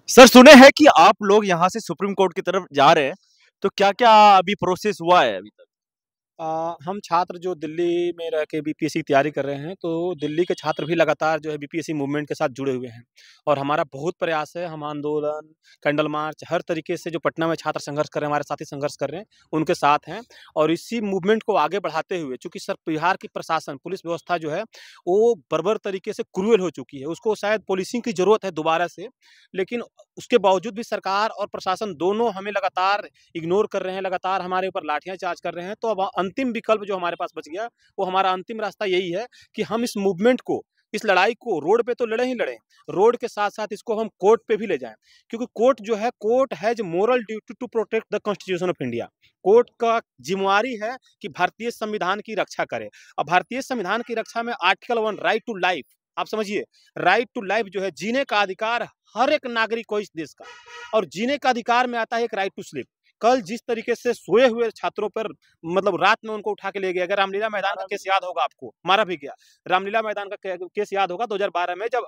Sir सुने हैं कि आप लोग यहाँ से सुप्रीम कोर्ट की तरफ जा रहे हैं, तो क्या-क्या अभी प्रोसेस हुआ है अभी तक? हम छात्र जो दिल्ली में रह के बीपीएससी की तैयारी कर रहे हैं, तो दिल्ली के छात्र भी लगातार जो है बीपीएससी मूवमेंट के साथ जुड़े हुए हैं और हमारा बहुत प्रयास है, हम आंदोलन, कैंडल मार्च हर तरीके से जो पटना में छात्र संघर्ष कर रहे हैं, हमारे साथी संघर्ष कर रहे हैं, उनके साथ हैं और इसी मूवमेंट को आगे बढ़ाते हुए चूँकि सर बिहार की प्रशासन, पुलिस व्यवस्था जो है, वो बर्बर तरीके से क्रूएल हो चुकी है। उसको शायद पुलिसिंग की ज़रूरत है दोबारा से, लेकिन उसके बावजूद भी सरकार और प्रशासन दोनों हमें लगातार इग्नोर कर रहे हैं, लगातार हमारे ऊपर लाठियाँ चार्ज कर रहे हैं। तो अब अंतिम विकल्प जो हमारे पास बच गया, वो हमारा अंतिम रास्ता यही है कि हम इस मूवमेंट को, इस लड़ाई को रोड पे तो लड़े ही लड़ें, रोड के साथ-साथ इसको हम कोर्ट पे भी ले जाएँ। क्योंकि कोर्ट जो है, court has moral duty to protect the constitution of India. Court का ज़िम्मेवारी है कि भारतीय संविधान की रक्षा करे। अब भारतीय संविधान की रक्षा में आर्टिकल 1 राइट टू लाइफ, आप समझिए, राइट टू लाइफ जो है, जीने का अधिकार हर एक नागरिक को इस देश का, और जीने का अधिकार में आता है एक राइट टू स्लीप। कल जिस तरीके से सोए हुए छात्रों पर मतलब रात में उनको उठा के ले गया गया, रामलीला मैदान का केस याद होगा आपको, मारा भी गया। रामलीला मैदान का केस याद होगा 2012 में, जब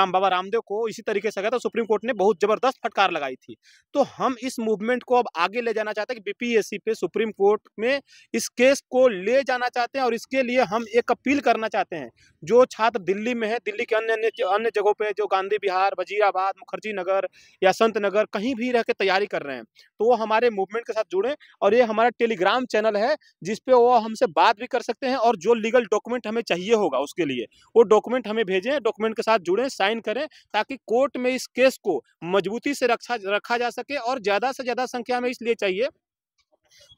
बाबा रामदेव को इसी तरीके से गया तो सुप्रीम कोर्ट ने बहुत जबरदस्त फटकार लगाई थी। तो हम इस मूवमेंट को अब आगे ले जाना चाहते हैं कि बीपीएससी पे सुप्रीम कोर्ट में इस केस को ले जाना चाहते हैं और इसके लिए हम एक अपील करना चाहते हैं। जो छात्र दिल्ली में है, दिल्ली के अन्य जगहों पे जो गांधी विहार, वजीराबाद, मुखर्जी नगर या संत नगर कहीं भी रह के तैयारी कर रहे हैं, तो वो हमारे मूवमेंट के साथ जुड़ें। और ये हमारा टेलीग्राम चैनल है, जिस पे वो हमसे बात भी कर सकते हैं और जो लीगल डॉक्यूमेंट हमें चाहिए होगा उसके लिए, वो डॉक्यूमेंट हमें भेजें, डॉक्यूमेंट के साथ जुड़ें, साइन करें, ताकि कोर्ट में इस केस को मजबूती से रखा जा सके। और ज़्यादा से ज़्यादा संख्या में इसलिए चाहिए,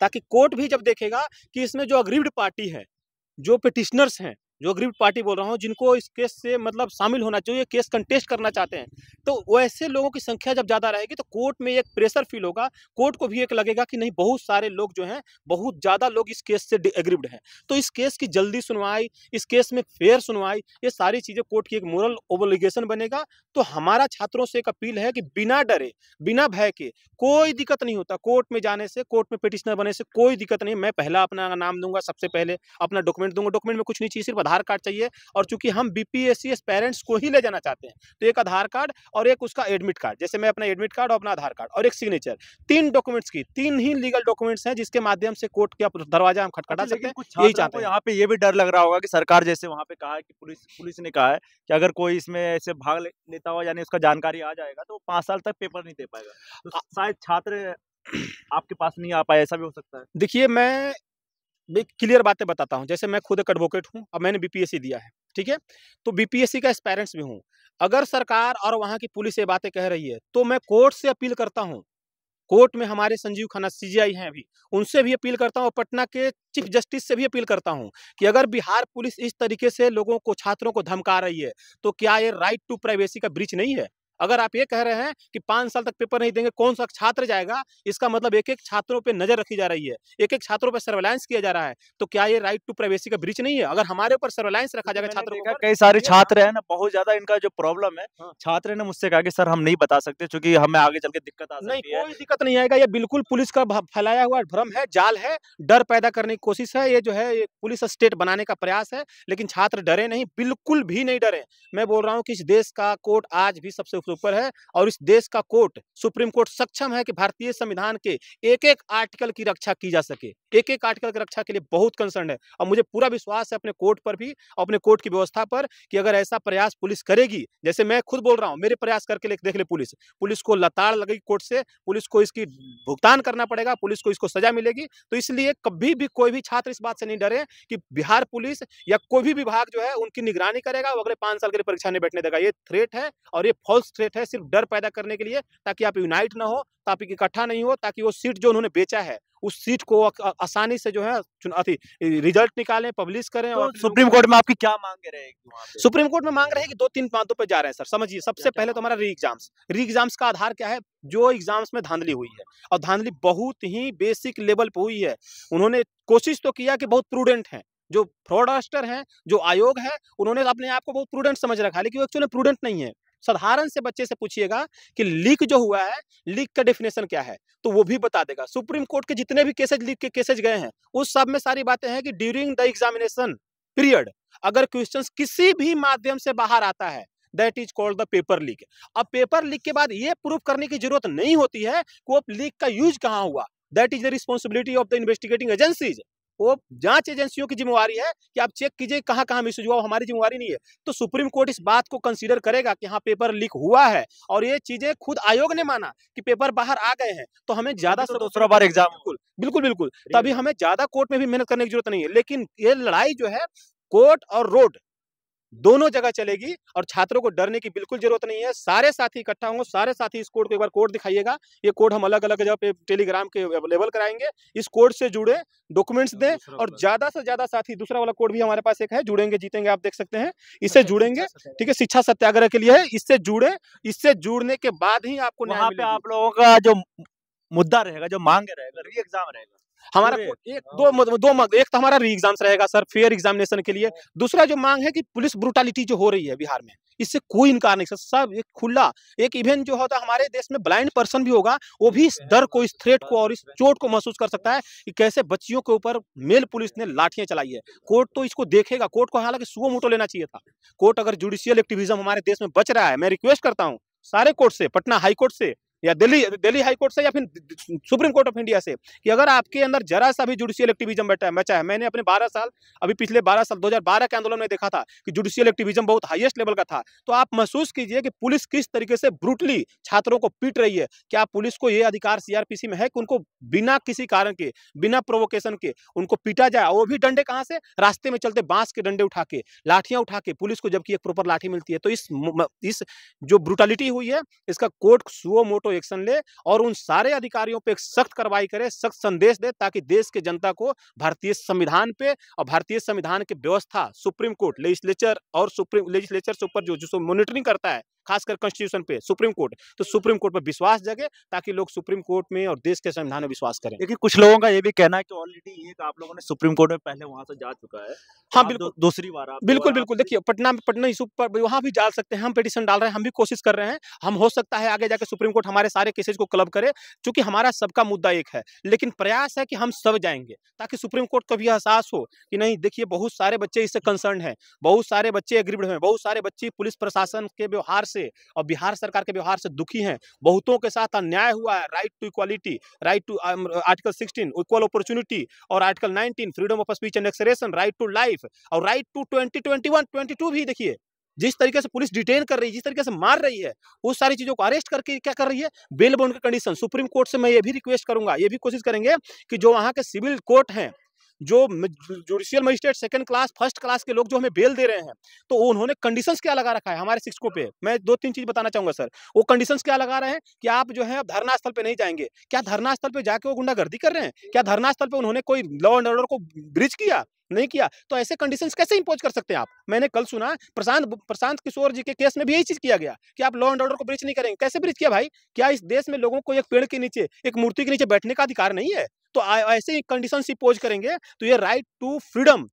ताकि कोर्ट भी जब देखेगा कि इसमें जो अग्रीव्ड पार्टी है, जो पिटिशनर्स हैं, जो अग्रीव्ड पार्टी बोल रहा हूँ, जिनको इस केस से मतलब शामिल होना चाहिए, केस कंटेस्ट करना चाहते हैं, तो वैसे लोगों की संख्या जब ज़्यादा रहेगी तो कोर्ट में एक प्रेशर फील होगा, कोर्ट को भी एक लगेगा कि नहीं, बहुत सारे लोग जो हैं, बहुत ज़्यादा लोग इस केस से एग्रीव्ड हैं। तो इस केस की जल्दी सुनवाई, इस केस में फेयर सुनवाई, ये सारी चीज़ें कोर्ट की एक मोरल ऑब्लिगेशन बनेगा। तो हमारा छात्रों से एक अपील है कि बिना डरे, बिना भय के, कोई दिक्कत नहीं होता कोर्ट में जाने से, कोर्ट में पिटिशनर बनने से कोई दिक्कत नहीं। मैं पहला अपना नाम दूँगा, सबसे पहले अपना डॉक्यूमेंट दूँगा, डॉक्यूमेंट में कुछ नहीं चाहिए, सिर्फ आधार कार्ड चाहिए। और चूँकि हम बीपीएससी एस्पायरेंट्स को ही ले जाना चाहते हैं, तो एक आधार कार्ड और एक उसका एडमिट कार्ड, जैसे मैं अपना एडमिट कार्ड और अपना आधार कार्ड और एक सिग्नेचर, 3 डॉक्यूमेंट्स की 3 ही लीगल डॉक्यूमेंट्स हैं, जिसके माध्यम से कोर्ट का दरवाजा हम खटखटा सकते हैं, कुछ यही छात्रों चाहते को हैं। यहाँ पे ये भी डर लग रहा होगा कि सरकार जैसे वहाँ पे कहा है कि पुलिस पुलिस ने कहा है कि अगर कोई इसमें ऐसे भाग लेता हो, यानी उसका जानकारी आ जाएगा, तो 5 साल तक पेपर नहीं दे पाएगा। तो अ, शायद छात्र आपके पास नहीं आ पाए, ऐसा भी हो सकता है? देखिए, मैं एक क्लियर बातें बताता हूँ, जैसे मैं खुद एक एडवोकेट हूँ, अब मैंने बीपीएससी दिया है, ठीक है? तो बीपीएससी का एस्पायरेंट्स भी हूँ। अगर सरकार और वहाँ की पुलिस ये बातें कह रही है, तो मैं कोर्ट से अपील करता हूँ। कोर्ट में हमारे संजीव खन्ना सीजेआई हैं अभी, उनसे भी अपील करता हूँ और पटना के चीफ जस्टिस से भी अपील करता हूँ कि अगर बिहार पुलिस इस तरीके से लोगों को, छात्रों को धमका रही है, तो क्या ये राइट टू प्राइवेसी का ब्रीच नहीं है? अगर आप ये कह रहे हैं कि 5 साल तक पेपर नहीं देंगे, कौन-सा छात्र जाएगा? इसका मतलब एक-एक छात्रों पे नज़र रखी जा रही है, एक-एक छात्रों पे सर्विलांस किया जा रहा है, तो क्या ये राइट टू प्राइवेसी का ब्रीच नहीं है? अगर हमारे ऊपर सर्विलांस रखा क्योंकि जाएगा मैंने छात्रों के देखा ऊपर, कई सारे ये छात्र हैं ना, बहुत ज़्यादा इनका जो प्रॉब्लम है, हाँ। छात्र ने मुझसे कहा कि सर हम नहीं बता सकते, क्योंकि हमें आगे चल के दिक्कत आ नहीं, सकती है। कोई दिक्कत नहीं आएगा, ये बिल्कुल पुलिस का फैलाया हुआ भ्रम है, जाल है, डर पैदा करने की कोशिश है, ये जो है ये पुलिस स्टेट बनाने का प्रयास है, लेकिन छात्र डरे नहीं, बिल्कुल भी नहीं डरे। मैं बोल रहा हूँ कि इस देश का कोर्ट आज भी सबसे ऊपर है और इस देश का कोर्ट, सुप्रीम कोर्ट सक्षम है कि भारतीय संविधान के एक-एक आर्टिकल की रक्षा की जा सके। एक-एक आर्टिकल की रक्षा के लिए बहुत कंसर्न्ड है और मुझे पूरा विश्वास है अपने कोर्ट पर भी, अपने कोर्ट की व्यवस्था पर, कि अगर ऐसा प्रयास पुलिस करेगी, जैसे मैं खुद बोल रहा हूँ, मेरे प्रयास करके देख ले पुलिस। पुलिस को लताड़ लगेगी कोर्ट से, पुलिस को इसकी भुगतान करना पड़ेगा, पुलिस को इसको सजा मिलेगी। तो इसलिए कभी भी कोई भी छात्र इस बात से नहीं डरे कि बिहार पुलिस या कोई भी विभाग जो है उनकी निगरानी करेगा, वो अगले 5 साल के लिए परीक्षा नहीं बैठने देगा। ये थ्रेट है और ये फ़ॉल्स थ्रेट है, सिर्फ डर पैदा करने के लिए, ताकि आप यूनाइट ना हो, ताकि इकट्ठा नहीं हो, ताकि वो सीट जो उन्होंने बेचा है, उस सीट को आसानी से जो है रिजल्ट निकालें, पब्लिश करें तो और अपने लोगों सुप्रीम को कोर्ट आगे में बढ़ाएँ। आपकी क्या माँगे रहेगी वहाँ पे? सुप्रीम कोर्ट में माँग रहे हैं कि 2-3 बातों पे जा रहे हैं सर, समझिए। सबसे क्या-क्या पहले तो माँग हमारा री-एग्ज़ाम्स। री-एग्ज़ाम्स का आधार क्या है? जो एग्ज़ाम्स में धाँधली हुई है और धाँधली बहुत ही बेसिक लेवल पे हुई है। उन्होंने कोशिश तो किया कि बहुत प्रूडेंट हैं, जो फ्रॉडस्टर हैं, जो आयोग है, उन्होंने अपने आप को बहुत प्रूडेंट समझ रखा है, लेकिन वो एक्चुअली प्रूडेंट नहीं है। साधारण से बच्चे से पूछिएगा कि लीक जो हुआ है, लीक का डेफिनिशन क्या है? तो वो भी बता देगा। सुप्रीम कोर्ट के जितने भी केसेज़, लीक के केसेज़ गए हैं, उस सब में सारी बातें हैं कि ड्यूरिंग द एग्ज़ामिनेशन पीरियड, अगर क्वेश्चंस किसी भी माध्यम से बाहर आता है, that is called the paper leak. अब पेपर लीक के बाद ये प्रूफ करने की जरूरत नहीं होती है कि वो लीक का यूज कहाँ हुआ। That is the responsibility of the investigating agencies. वो जांच एजेंसियों की जिम्मेवारी है कि आप चेक कीजिए कहाँ कहाँ मिसयूज हुआ, हमारी जिम्मेवारी नहीं है। तो सुप्रीम कोर्ट इस बात को कंसीडर करेगा कि हाँ पेपर लीक हुआ है, और ये चीजें खुद आयोग ने माना कि पेपर बाहर आ गए हैं, तो हमें ज्यादा तो दूसरा बार एग्जाम बिल्कुल बिल्कुल बिल्कुल तभी हमें ज्यादा कोर्ट में भी मेहनत करने की जरूरत नहीं है। लेकिन ये लड़ाई जो है कोर्ट और रोड दोनों जगह चलेगी, और छात्रों को डरने की बिल्कुल जरूरत नहीं है। सारे साथी इकट्ठा होंगे, सारे साथी इस कोड को एक बार कोड दिखाइएगा। ये कोड हम अलग अलग जगह पे टेलीग्राम के अवेलेबल कराएंगे। इस कोड से जुड़े डॉक्यूमेंट्स दें, और ज्यादा से ज्यादा साथी, दूसरा वाला कोड भी हमारे पास एक है, जुड़ेंगे जीतेंगे, आप देख सकते हैं, इससे जुड़ेंगे। ठीक है, शिक्षा सत्याग्रह के लिए है, इससे जुड़े। इससे जुड़ने के बाद ही आपको न्याय वहाँ पे मिलेगी। आप लोगों का जो मुद्दा रहेगा, जो मांग रहेगा, री एग्जाम रहेगा हमारा पूरे। एक दो एक तो हमारा री एग्जाम्स रहेगा सर, फेयर एग्जामिनेशन के लिए। दूसरा जो मांग है कि पुलिस ब्रूटलिटी जो हो रही है बिहार में, इससे कोई इनकार नहीं सर। सब एक खुला एक इवेंट जो होता है हमारे देश में, ब्लाइंड पर्सन भी होगा, वो भी इस डर को, इस थ्रेट को और इस चोट को महसूस कर सकता है कि कैसे बच्चियों के ऊपर मेल पुलिस ने लाठियां चलाई है। कोर्ट तो इसको देखेगा। कोर्ट को हालांकि सुओ मोटो लेना चाहिए था। कोर्ट अगर जुडिशियल एक्टिविज्म हमारे देश में बच रहा है, मैं रिक्वेस्ट करता हूँ सारे कोर्ट से, पटना हाई कोर्ट से या दिल्ली हाई कोर्ट से या फिर सुप्रीम कोर्ट ऑफ इंडिया से, कि अगर आपके अंदर जरा सा भी जुडिशियल एक्टिविज्म बचा है। मैंने अपने 12 साल, अभी पिछले 12 साल 2012 के आंदोलन में देखा था कि जुडिशियल एक्टिविज्म बहुत हाईएस्ट लेवल का था। तो आप महसूस कीजिए कि पुलिस किस तरीके से ब्रूटली छात्रों को पीट रही है। क्या पुलिस को ये अधिकार सीआरपीसी में है कि उनको बिना किसी कारण के, बिना प्रोवोकेशन के उनको पीटा जाए? वो भी डंडे कहाँ से? रास्ते में चलते बांस के डंडे उठा के, लाठियां उठा के, पुलिस को जबकि एक प्रॉपर लाठी मिलती है। तो इस जो ब्रूटलिटी हुई है, इसका कोर्ट सुओ मोटो एक्शन ले और उन सारे अधिकारियों पे एक सख्त कार्रवाई करे, सख्त संदेश दे, ताकि देश के जनता को भारतीय संविधान पे और भारतीय संविधान की व्यवस्था, सुप्रीम कोर्ट, लेजिस्लेचर से ऊपर जो मॉनिटरिंग करता है, खासकर कॉन्स्टिट्यूशन पे सुप्रीम कोर्ट, तो सुप्रीम कोर्ट पर विश्वास जगे, ताकि लोग सुप्रीम कोर्ट में और देश के संविधान में विश्वास करें। लेकिन कुछ लोगों का ये भी कहना है कि ऑलरेडी एक आप लोगों ने सुप्रीम कोर्ट में पहले वहां से जा चुका है। हाँ बिल्कुल, दूसरी बार आप बिल्कुल देखिए, पटना इशू पर वहां भी डाल सकते हैं, हम पिटीशन डाल रहे हैं, हम भी कोशिश कर रहे हैं। हम हो सकता है आगे जाके सुप्रीम कोर्ट हमारे सारे केसेज को क्लब करे, क्योंकि हमारा सबका मुद्दा एक है। लेकिन प्रयास है कि हम सब जाएंगे, ताकि सुप्रीम कोर्ट को भी एहसास हो कि नहीं, देखिए बहुत सारे बच्चे इससे कंसर्न हैं, बहुत सारे बच्चे एग्रीड हैं, बहुत सारे बच्चे पुलिस प्रशासन के व्यवहार से और बिहार सरकार के व्यवहार से दुखी हैं। बहुतों के साथ अन्याय हुआ है। Right to equality, right to article 16 equal opportunity, और article 19 freedom of speech and expression, right to life, और राइट टू 2021-22 भी देखिए जिस तरीके से पुलिस डिटेन कर रही है, जिस तरीके से मार रही है, वो सारी चीजों को अरेस्ट करके क्या कर रही है, बेल बॉन्ड के कंडीशन। सुप्रीम कोर्ट से मैं ये भी रिक्वेस्ट करूंगा, ये भी कोशिश करेंगे कि जो वहां के सिविल कोर्ट हैं, जो judicial magistrate second class, first class के लोग जो हमें बेल दे रहे हैं, तो उन्होंने कंडीशंस क्या लगा रखा है हमारे शिक्षकों पे। मैं 2-3 चीज बताना चाहूंगा सर। वो कंडीशंस क्या लगा रहे हैं कि आप जो है धरना स्थल पे नहीं जाएंगे। क्या धरना स्थल पे जाके वो गुंडागर्दी कर रहे हैं? क्या धरना स्थल पे उन्होंने कोई लॉ एंड ऑर्डर को ब्रीच किया? नहीं किया। तो ऐसे कंडीशंस कैसे इंपोज कर सकते हैं आप? मैंने कल सुना प्रशांत किशोर जी के केस में भी यही चीज किया गया कि आप लॉ एंड ऑर्डर को ब्रीच नहीं करेंगे। कैसे ब्रीच किया भाई? क्या इस देश में लोगों को एक पेड़ के नीचे, एक मूर्ति के नीचे बैठने का अधिकार नहीं है? तो ऐसे ही कंडीशंस इंपोज करेंगे तो ये राइट टू फ्रीडम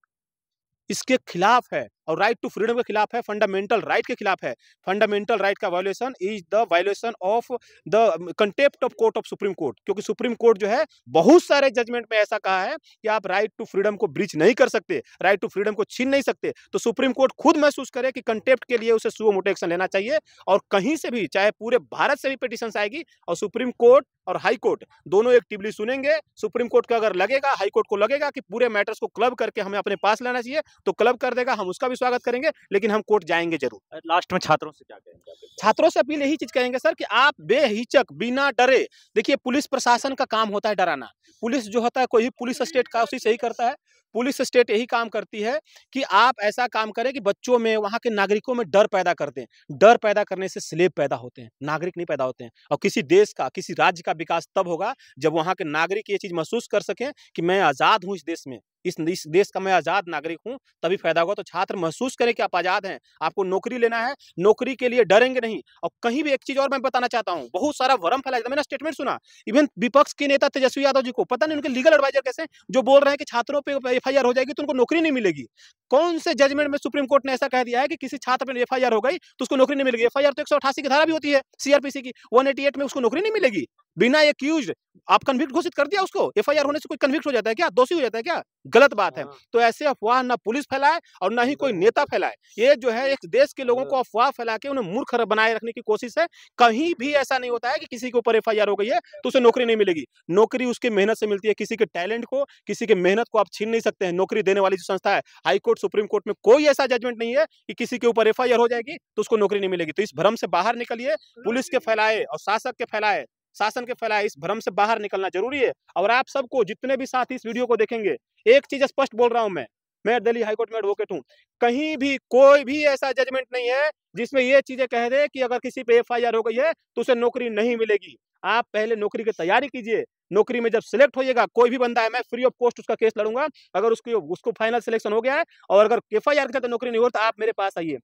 इसके खिलाफ है, और राइट टू फ्रीडम के खिलाफ है, फंडामेंटल राइट के खिलाफ है। फंडामेंटल राइट का violation is the violation of the contempt of court of supreme court, क्योंकि सुप्रीम कोर्ट जो है बहुत सारे जजमेंट में ऐसा कहा है कि आप राइट टू फ्रीडम को ब्रीच नहीं कर सकते, राइट टू फ्रीडम को छीन नहीं सकते। तो सुप्रीम कोर्ट खुद महसूस करे कि कंटेप्ट के लिए उसे सुओ मोटो एक्शन लेना चाहिए, और कहीं से भी, चाहे पूरे भारत से भी पिटीशन आएगी, और सुप्रीम कोर्ट और हाई कोर्ट दोनों एक्टिवली सुनेंगे। सुप्रीम कोर्ट को अगर लगेगा, हाई कोर्ट को लगेगा कि पूरे मैटर्स को क्लब करके हमें अपने पास लेना चाहिए, तो क्लब कर देगा, हम उसका भी स्वागत करेंगे, लेकिन हम कोर्ट जाएंगे जरूर। लास्ट में छात्रों से क्या कहेंगे? छात्रों से अपील यही चीज कहेंगे सर कि आप बेहिचक, बिना डरे, देखिए पुलिस प्रशासन का काम होता है डराना। पुलिस जो होता है, कोई पुलिस स्टेट का उसी से ही करता है। पुलिस स्टेट यही काम करती है कि आप ऐसा काम करें कि बच्चों में, वहां के नागरिकों में डर पैदा कर दें। डर पैदा करने से स्लेव पैदा होते हैं, नागरिक नहीं पैदा होते हैं। और किसी देश का, किसी राज्य का विकास तब होगा जब वहां के नागरिक ये चीज महसूस कर सकें कि मैं आजाद हूं इस देश में, इस देश का मैं आजाद नागरिक हूं, तभी फायदा होगा। तो छात्र महसूस करें कि आप आजाद हैं, आपको नौकरी लेना है, नौकरी के लिए डरेंगे नहीं। और कहीं भी एक चीज और मैं बताना चाहता हूं, बहुत सारा भ्रम फैलाया। मैंने स्टेटमेंट सुना, इवन विपक्ष के नेता तेजस्वी यादव जी को, पता नहीं उनके लीगल एडवाइजर कैसे, जो बोल रहे हैं कि छात्रों पे एफआईआर हो जाएगी तो उनको नौकरी नहीं मिलेगी। कौन से जजमेंट में सुप्रीम कोर्ट ने ऐसा कह दिया है कि किसी छात्र पर एफआईआर हो गई तो उसको नौकरी नहीं मिलेगी? एफआईआर तो 188 की धारा भी होती है सीआरपीसी की, 188 में उसको नौकरी नहीं मिलेगी। बिना एक्यूज्ड आप कन्विक्ट घोषित कर दिया उसको, एफआईआर होने से कोई कन्विक्ट हो जाता है क्या? दोषी हो जाता है क्या? गलत बात है। तो ऐसे अफवाह ना पुलिस फैलाए और ना ही कोई नेता फैलाए। ये जो है एक देश के लोगों को अफवाह फैला के उन्हें मूर्ख बनाए रखने की कोशिश है। कहीं भी ऐसा नहीं होता है कि किसी के ऊपर एफआईआर हो गई है तो उसे नौकरी नहीं मिलेगी। नौकरी उसकी मेहनत से मिलती है। किसी के टैलेंट को, किसी के मेहनत को आप छीन नहीं सकते हैं। नौकरी देने वाली जो संस्था है, हाई कोर्ट, सुप्रीम कोर्ट में कोई ऐसा जजमेंट नहीं है कि किसी के ऊपर एफआईआर हो जाएगी तो उसको नौकरी नहीं मिलेगी। तो इस भ्रम से बाहर निकलिए। पुलिस के फैलाए और शासन के फैलाए इस भ्रम से बाहर निकलना जरूरी है। और आप सबको, जितने भी साथी इस वीडियो को देखेंगे, एक चीज स्पष्ट बोल रहा हूं मैं दिल्ली हाईकोर्ट में एडवोकेट हूं। कहीं भी कोई भी ऐसा जजमेंट नहीं है जिसमें ये चीजें कह दे कि अगर किसी पे एफआईआर हो गई है तो उसे नौकरी नहीं मिलेगी। आप पहले नौकरी की तैयारी कीजिए। नौकरी में जब सिलेक्ट होइएगा, कोई भी बंदा है, मैं फ्री ऑफ कॉस्ट उसका केस लड़ूंगा। अगर उसको फाइनल सिलेक्शन हो गया है और अगर एफआईआर के साथ नौकरी नहीं हो तो आप मेरे पास आइए।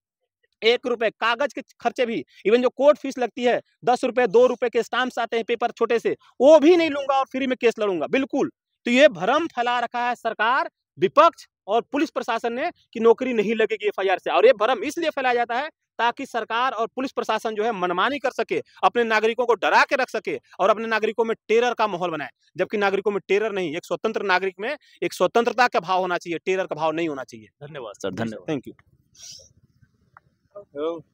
1 रुपए कागज के खर्चे भी, इवन जो कोर्ट फीस लगती है, 10 रुपए 2 रुपए के स्टाम्प्स आते हैं पेपर छोटे से, वो भी नहीं लूंगा और फ्री में केस लड़ूंगा। बिल्कुल। तो ये भ्रम फैला रखा है सरकार, विपक्ष और पुलिस प्रशासन ने कि नौकरी नहीं लगेगी एफआईआर से। और ये भ्रम इसलिए फैलाया जाता है ताकि सरकार और पुलिस प्रशासन जो है मनमानी कर सके, अपने नागरिकों को डरा के रख सके और अपने नागरिकों में टेरर का माहौल बनाए। जबकि नागरिकों में टेरर नहीं, एक स्वतंत्र नागरिक में एक स्वतंत्रता का भाव होना चाहिए, टेरर का भाव नहीं होना चाहिए। धन्यवाद सर, धन्यवाद। Thank you.